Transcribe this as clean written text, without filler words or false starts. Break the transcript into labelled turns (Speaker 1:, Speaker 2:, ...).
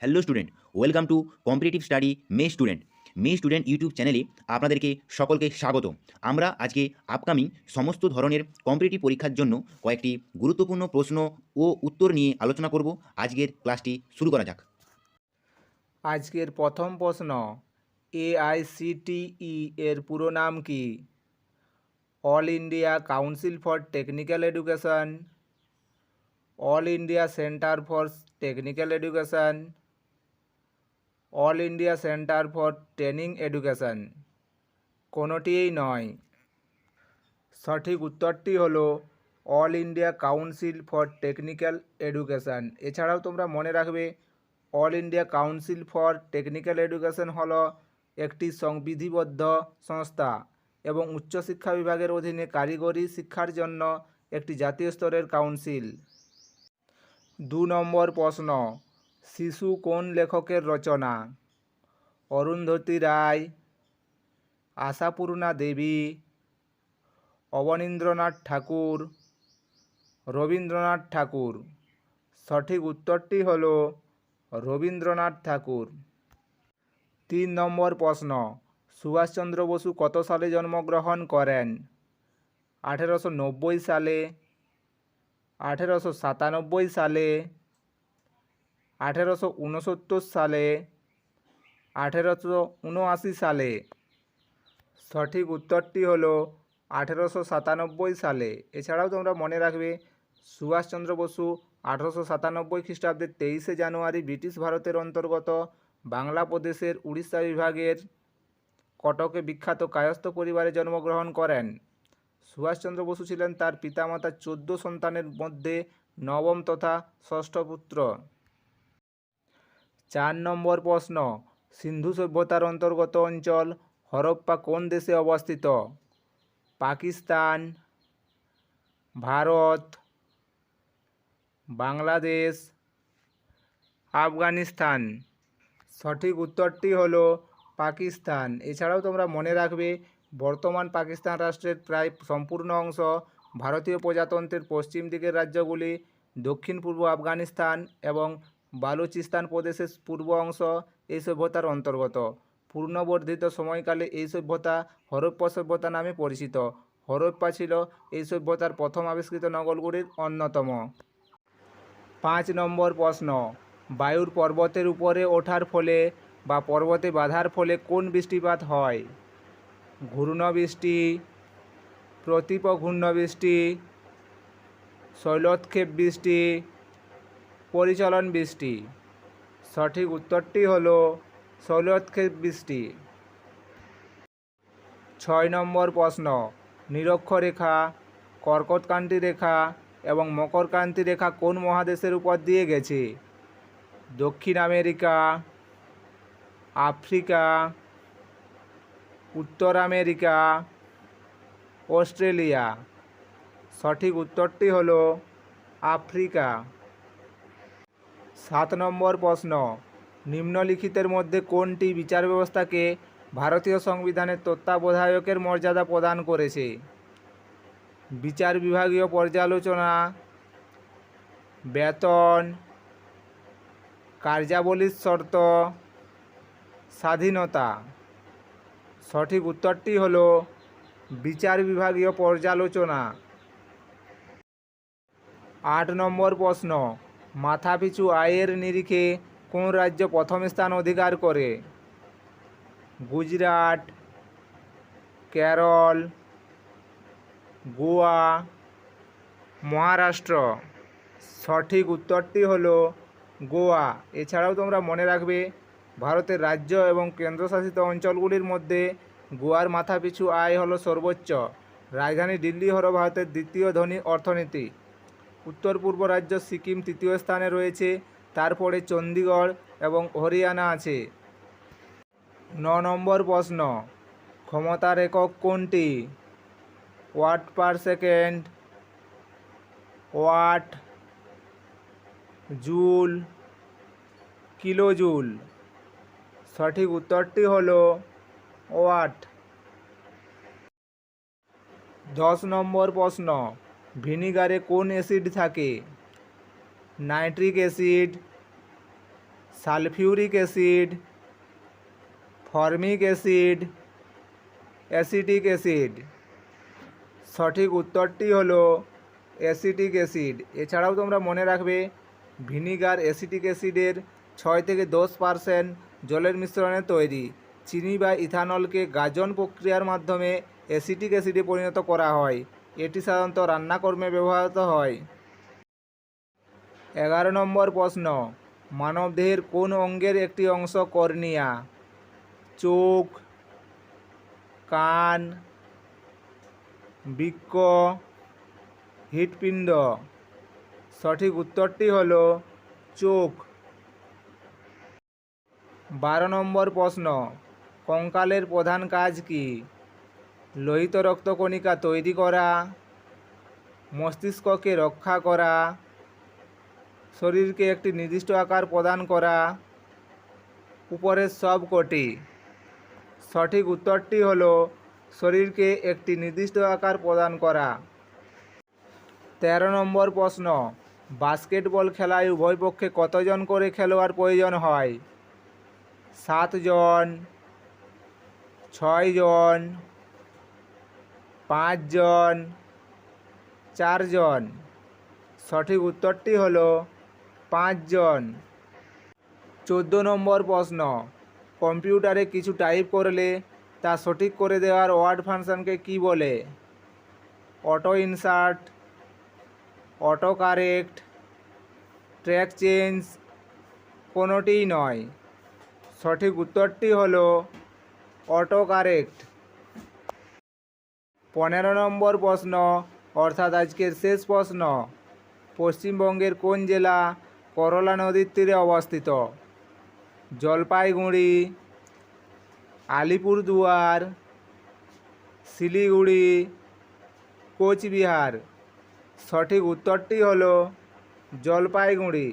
Speaker 1: Hello student, welcome to competitive study May student YouTube চ্যানেলে আপনাদেরকে সকলকে স্বাগত। আমরা আজকে আপকামিং সমস্ত ধরনের কম্পিটিটিভ পরীক্ষার জন্য কয়েকটি গুরুত্বপূর্ণ প্রশ্ন ও উত্তর নিয়ে আলোচনা করব। আজকের ক্লাসটি শুরু করা যাক।
Speaker 2: আজকের প্রথম প্রশ্ন, এআইসিটিই এর পুরো নাম কি? All India council for technical education, all India centre for technical education, all India centre for training education. কোনোটিই নয়। সঠিক উত্তরটি হলো all India council for technical education. এছাড়াও তোমরা মনে রাখবে, all India council for technical education হলো একটি সংবিধিবদ্ধ সংস্থা এবং উচ্চশিক্ষা বিভাগের অধীনে কারিগরি শিক্ষার জন্য একটি জাতীয় স্তরের কাউন্সিল। 2 নম্বর প্রশ্ন, শিশু কোন লেখকের রচনা? অরুন্ধতী রায়, আশাপূর্ণা দেবী, অবনীন্দ্রনাথ ঠাকুর, রবীন্দ্রনাথ ঠাকুর। সঠিক উত্তরটি হল রবীন্দ্রনাথ ঠাকুর। 3 নম্বর প্রশ্ন, সুভাষচন্দ্র বসু কত সালে জন্মগ্রহণ করেন? 1890 সালে, 1897 সালে, 1869 সালে, 1879 সালে। সঠিক উত্তরটি হলো 1897 সালে। এছাড়াও তোমরা মনে রাখবে, সুভাষচন্দ্র বসু 1897 খ্রিস্টাব্দের 23শে জানুয়ারি ব্রিটিশ ভারতের অন্তর্গত বাংলা প্রদেশের উড়িষ্যা বিভাগের কটকে বিখ্যাত কায়স্থ পরিবারে জন্মগ্রহণ করেন। সুভাষচন্দ্র বসু ছিলেন তার পিতামাতার 14 সন্তানের মধ্যে নবম তথা ষষ্ঠ পুত্র। 4 নম্বর প্রশ্ন, সিন্ধু সভ্যতার অন্তর্গত অঞ্চল হরপ্পা কোন দেশে অবস্থিত? পাকিস্তান, ভারত, বাংলাদেশ, আফগানিস্তান। সঠিক উত্তরটি হলো পাকিস্তান। এছাড়াও তোমরা মনে রাখবে, বর্তমান পাকিস্তান রাষ্ট্রের প্রায় সম্পূর্ণ অংশ ভারতীয় প্রজাতন্ত্রের পশ্চিম দিকের রাজ্যগুলি, দক্ষিণ পূর্ব আফগানিস্তান এবং বালুচিস্তান প্রদেশের পূর্ব অংশ এই সভ্যতার অন্তর্গত। পূর্ণবর্ধিত সময়কালে এই সভ্যতা হরপ্পা সভ্যতা নামে পরিচিত। হরপ্পা ছিল এই সভ্যতার প্রথম আবিষ্কৃত নগরগুলির অন্যতম। 5 নম্বর প্রশ্ন, বায়ুর পর্বতের উপরে ওঠার ফলে বা পর্বতে বাধার ফলে কোন বৃষ্টিপাত হয়? ঘূর্ণবৃষ্টি, প্রতীপ ঘূর্ণবৃষ্টি, শৈলক্ষেপ বৃষ্টি, পরিচলন বৃষ্টি। সঠিক উত্তরটি হলো শৈলক্ষেপ বৃষ্টি। 6 নম্বর প্রশ্ন, নিরক্ষরেখা, কর্কটক্রান্তি রেখা এবং মকরক্রান্তি রেখা কোন মহাদেশের উপর দিয়ে গেছে? দক্ষিণ আমেরিকা, আফ্রিকা, উত্তর আমেরিকা, অস্ট্রেলিয়া। সঠিক উত্তরটি হলো আফ্রিকা। 7 নম্বর প্রশ্ন, নিম্নলিখিতের মধ্যে কোনটি বিচার ব্যবস্থাকে ভারতীয় সংবিধানের তত্ত্বাবধায়কের মর্যাদা প্রদান করেছে? বিচার বিভাগীয় পর্যালোচনা, বেতন, কার্যাবলীর শর্ত, স্বাধীনতা। সঠিক উত্তরটি হলো বিচার বিভাগীয় পর্যালোচনা। 8 নম্বর প্রশ্ন, মাথাপিছু আয়ের নিরিখে কোন রাজ্য প্রথম স্থান অধিকার করে? গুজরাট, কেরল, গোয়া, মহারাষ্ট্র। সঠিক উত্তরটি হলো গোয়া। এছাড়াও তোমরা মনে রাখবে, ভারতের রাজ্য এবং কেন্দ্রশাসিত অঞ্চলগুলির মধ্যে গোয়ার মাথাপিছু আয় হলো সর্বোচ্চ। রাজধানী দিল্লি হলো ভারতের দ্বিতীয় ধনী অর্থনীতি। উত্তর পূর্ব রাজ্য সিকিম তৃতীয় স্থানে রয়েছে, তারপরে চণ্ডীগড় এবং হরিয়ানা আছে। 9 নম্বর প্রশ্ন, ক্ষমতার একক কোনটি? Watt per second, watt, joule, kilojoule. সঠিক উত্তরটি হলো ওয়াট। 10 নম্বর প্রশ্ন, ভিনিগারে কোন অ্যাসিড থাকে? Nitric acid, sulphuric acid, formic acid, acetic acid. সঠিক উত্তরটি হলো অ্যাসিটিক অ্যাসিড। এছাড়াও তোমরা মনে রাখবে ভিনিগার অ্যাসিটিক অ্যাসিডের 6 থেকে 10% জলের মিশ্রণে তৈরি। চিনি বা ইথানলকে গাজন প্রক্রিয়ার মাধ্যমে অ্যাসিটিক অ্যাসিডে পরিণত করা হয়। এটি সাধারণত রান্নাকর্মে ব্যবহৃত হয়। 11 নম্বর প্রশ্ন, মানবদেহের কোন অঙ্গের একটি অংশ কর্নিয়া? চোখ, কান, বৃক্ক, হৃৎপিণ্ড। সঠিক উত্তরটি হলো চোখ। 12 নম্বর প্রশ্ন, কঙ্কালের প্রধান কাজ কি? লোহিত রক্তকণিকা তৈরি করা, মস্তিষ্ককে রক্ষা করা, শরীরকে একটি নির্দিষ্ট আকার প্রদান করা, উপরের সব কটি। সঠিক উত্তরটি হলো শরীরকে একটি নির্দিষ্ট আকার প্রদান করা। 13 নম্বর প্রশ্ন, বাস্কেটবল খেলায় উভয় পক্ষে কতজন করে খেলোয়াড় প্রয়োজন হয়? 7 জন, 6 জন, 5 জন, 4 জন। সঠিক উত্তরটি হলো 5 জন। 14 নম্বর প্রশ্ন, কম্পিউটারে কিছু টাইপ করলে তা সঠিক করে দেওয়ার ওয়ার্ড ফাংশনকে কি বলে? Auto insert, auto correct, track change, কোনোটিই নয়। সঠিক উত্তরটি হলো অটো কারেক্ট। 15 নম্বর প্রশ্ন, অর্থাৎ আজকের শেষ প্রশ্ন, পশ্চিমবঙ্গের কোন জেলা করলা নদীর তীরে অবস্থিত? জলপাইগুড়ি, আলিপুরদুয়ার, শিলিগুড়ি, কোচবিহার। সঠিক উত্তরটি হলো জলপাইগুড়ি।